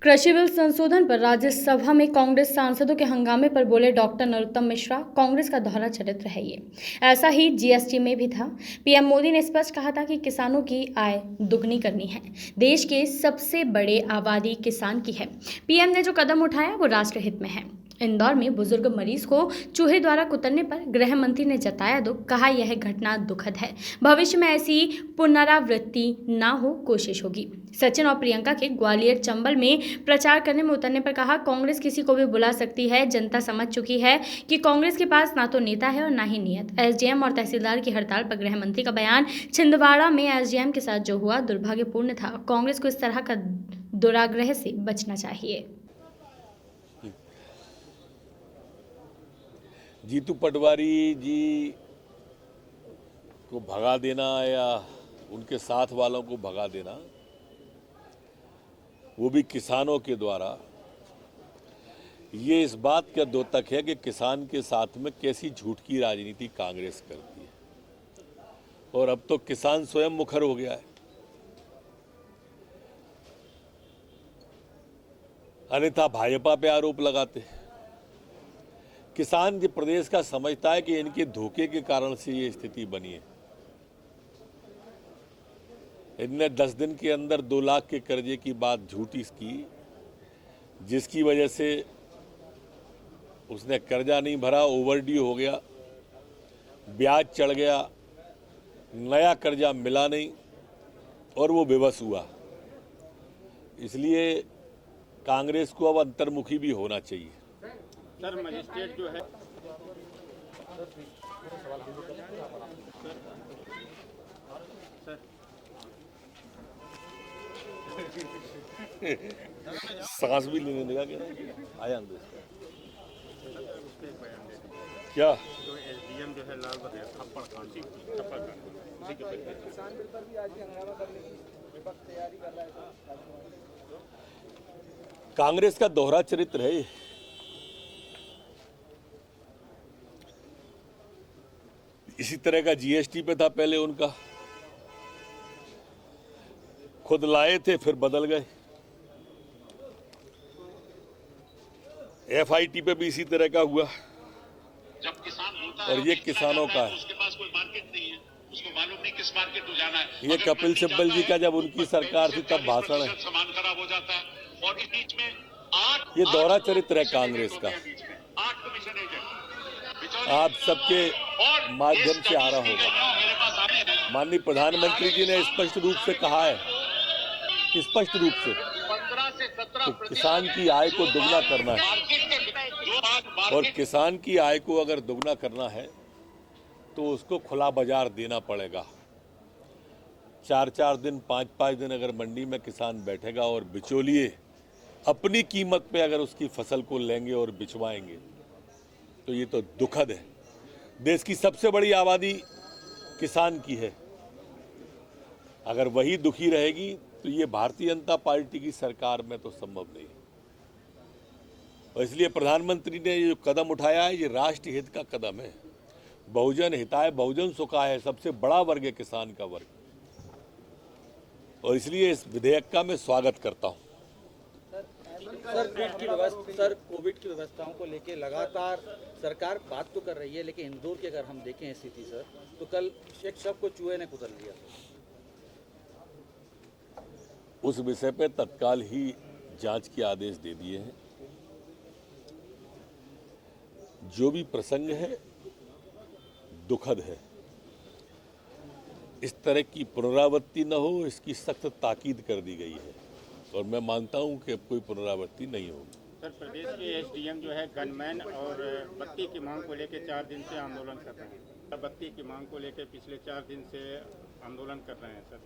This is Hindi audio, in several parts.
कृषि बिल संशोधन पर राज्यसभा में कांग्रेस सांसदों के हंगामे पर बोले डॉक्टर नरोत्तम मिश्रा, कांग्रेस का दोहरा चरित्र है ये। ऐसा ही जीएसटी में भी था। पीएम मोदी ने स्पष्ट कहा था कि किसानों की आय दुगनी करनी है। देश के सबसे बड़े आबादी किसान की है। पीएम ने जो कदम उठाया वो राष्ट्रहित में है। इंदौर में बुजुर्ग मरीज को चूहे द्वारा कुतरने पर गृह मंत्री ने जताया दुख, कहा यह घटना दुखद है। भविष्य में ऐसी पुनरावृत्ति ना हो, कोशिश होगी। सचिन और प्रियंका के ग्वालियर चंबल में प्रचार करने में उतरने पर कहा, कांग्रेस किसी को भी बुला सकती है। जनता समझ चुकी है कि कांग्रेस के पास ना तो नेता है और ना ही नीयत। एसडीएम और तहसीलदार की हड़ताल पर गृह मंत्री का बयान, छिंदवाड़ा में एसडीएम के साथ जो हुआ दुर्भाग्यपूर्ण था। कांग्रेस को इस तरह का दुराग्रह से बचना चाहिए। जीतू पटवारी जी को भगा देना या उनके साथ वालों को भगा देना, वो भी किसानों के द्वारा, ये इस बात का द्योतक है कि किसान के साथ में कैसी झूठ की राजनीति कांग्रेस करती है। और अब तो किसान स्वयं मुखर हो गया है। अन्यथा भाजपा पे आरोप लगाते हैं। किसान जो प्रदेश का समझता है कि इनके धोखे के कारण से ये स्थिति बनी है। इनने 10 दिन के अंदर 2 लाख के कर्जे की बात झूठी की, जिसकी वजह से उसने कर्जा नहीं भरा, ओवरड्यू हो गया, ब्याज चढ़ गया, नया कर्जा मिला नहीं और वो बेबस हुआ। इसलिए कांग्रेस को अब अंतर्मुखी भी होना चाहिए। सर, मजिस्ट्रेट जो है सांस भी लेने लगा आया अंदर क्या जो एसडीएम जो है लाल बत्ती थप्पड़ कांड किसान बिल पर भी आज हंगामा करने की विपक्ष तैयारी कर रहा है। कांग्रेस का दोहरा चरित्र है। इसी तरह का जीएसटी पे था पहले उनका, खुद लाए थे फिर बदल गए। एफआईटी पे भी इसी तरह का हुआ। जब किसान होता और ये किसानों का है। उसके पास कोई मार्केट नहीं है, उसको मालूम नहीं किस मार्केट में जाना है। ये कपिल सिब्बल जी का जब उनकी सरकार थी तब भाषण है। सामान खराब हो जाता है और इस बीच में 8 ये दोहरा चरित्र है कांग्रेस का। 8 कमीशन एजेंट आप सबके माध्यम से आ रहा होगा। माननीय प्रधानमंत्री जी ने स्पष्ट रूप से कहा है, स्पष्ट रूप से, 15 से 17 तो किसान की आय को दुगना करना है। और किसान की आय को अगर दुगना करना है तो उसको खुला बाजार देना पड़ेगा। 4-4 दिन, 5-5 दिन अगर मंडी में किसान बैठेगा और बिचौलिए अपनी कीमत पे अगर उसकी फसल को लेंगे और बिचवाएंगे तो ये तो दुखद है। देश की सबसे बड़ी आबादी किसान की है। अगर वही दुखी रहेगी तो ये भारतीय जनता पार्टी की सरकार में तो संभव नहीं। और इसलिए प्रधानमंत्री ने ये जो कदम उठाया है, ये राष्ट्र हित का कदम है। बहुजन हिताय बहुजन सुखाय है। सबसे बड़ा वर्ग है किसान का वर्ग, और इसलिए इस विधेयक का मैं स्वागत करता हूं। सर, कोविड की व्यवस्थाओं को लेकर लगातार सरकार बात तो कर रही है, लेकिन इंदौर की अगर हम देखें स्थिति सर, तो कल एक शव को चूहे ने कुतर लिया। उस विषय पे तत्काल ही जांच के आदेश दे दिए हैं। जो भी प्रसंग है दुखद है। इस तरह की पुनरावृत्ति न हो, इसकी सख्त ताकीद कर दी गई है और मैं मानता हूं कि अब कोई पुनरावृत्ति नहीं होगी। सर, प्रदेश के एसडीएम जो है गनमैन और बत्ती की मांग को लेकर 4 दिन से आंदोलन कर रहे हैं। बत्ती की मांग को लेकर पिछले 4 दिन से आंदोलन कर रहे हैं सर।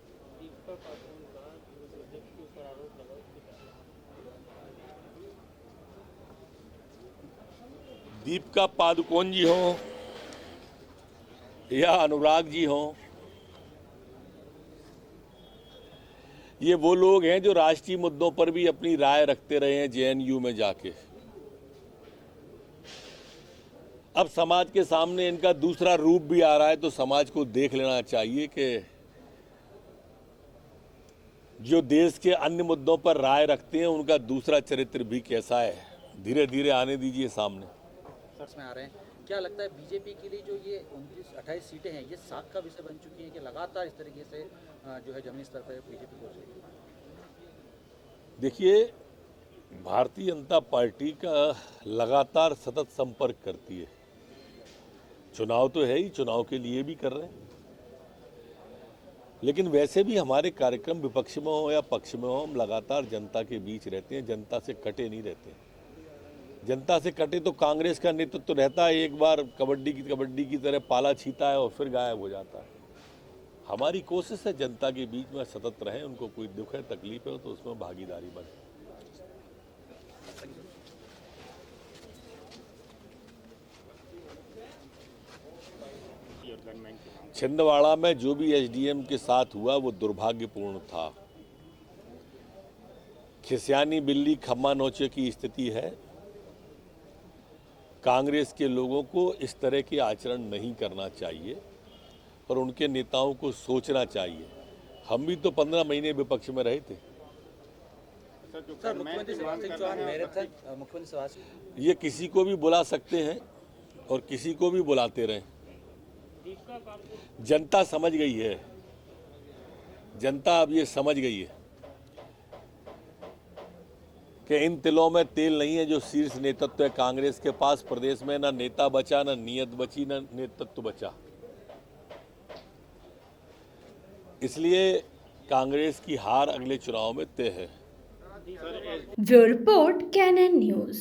दीपिका पादुकोण जी हो या अनुराग जी हो, ये वो लोग हैं जो राष्ट्रीय मुद्दों पर भी अपनी राय रखते रहे हैं जेएनयू में जाके। अब समाज के सामने इनका दूसरा रूप भी आ रहा है, तो समाज को देख लेना चाहिए कि जो देश के अन्य मुद्दों पर राय रखते हैं उनका दूसरा चरित्र भी कैसा है, धीरे धीरे आने दीजिए सामने। सर्च में आ रहे हैं। क्या लगता है बीजेपी के लिए जो ये 29-28 सीटें हैं, ये साख का विषय बन चुकी हैं कि लगातार इस तरीके से जो है जमीनी स्तर पर बीजेपी पहुंच रही है? देखिए, भारतीय जनता पार्टी का लगातार सतत संपर्क करती है। चुनाव तो है ही, चुनाव के लिए भी कर रहे हैं, लेकिन वैसे भी हमारे कार्यक्रम विपक्ष में हो या पक्ष में हो, हम लगातार जनता के बीच रहते हैं, जनता से कटे नहीं रहते। जनता से कटे तो कांग्रेस का नेतृत्व रहता है, एक बार कबड्डी की तरह पाला छीता है और फिर गायब हो जाता है। हमारी कोशिश है जनता के बीच में सतत रहें, उनको कोई दुख है, तकलीफ है तो उसमें भागीदारी बने। और गनमैन की मांग। छिंदवाड़ा में जो भी एसडीएम के साथ हुआ वो दुर्भाग्यपूर्ण था। खिसियानी बिल्ली खम्मा नोचे की स्थिति है। कांग्रेस के लोगों को इस तरह के आचरण नहीं करना चाहिए और उनके नेताओं को सोचना चाहिए। हम भी तो 15 महीने विपक्ष में रहे थे। सर, जो सर, गनमैन मुख्यमंत्री की शिवराज मांग सिंह कर चौहान रहे हैं, मैराथन मुख्यमंत्री शिवराज सिंह ये किसी को भी बुला सकते हैं और किसी को भी बुलाते रहें। जनता समझ गई है, जनता अब ये समझ गई है कि इन तिलों में तेल नहीं है। जो शीर्ष नेतृत्व है कांग्रेस के पास, प्रदेश में ना नेता बचा, ना नीयत बची, ना नेतृत्व बचा। इसलिए कांग्रेस की हार अगले चुनाव में तय है। Bureau report Canon news.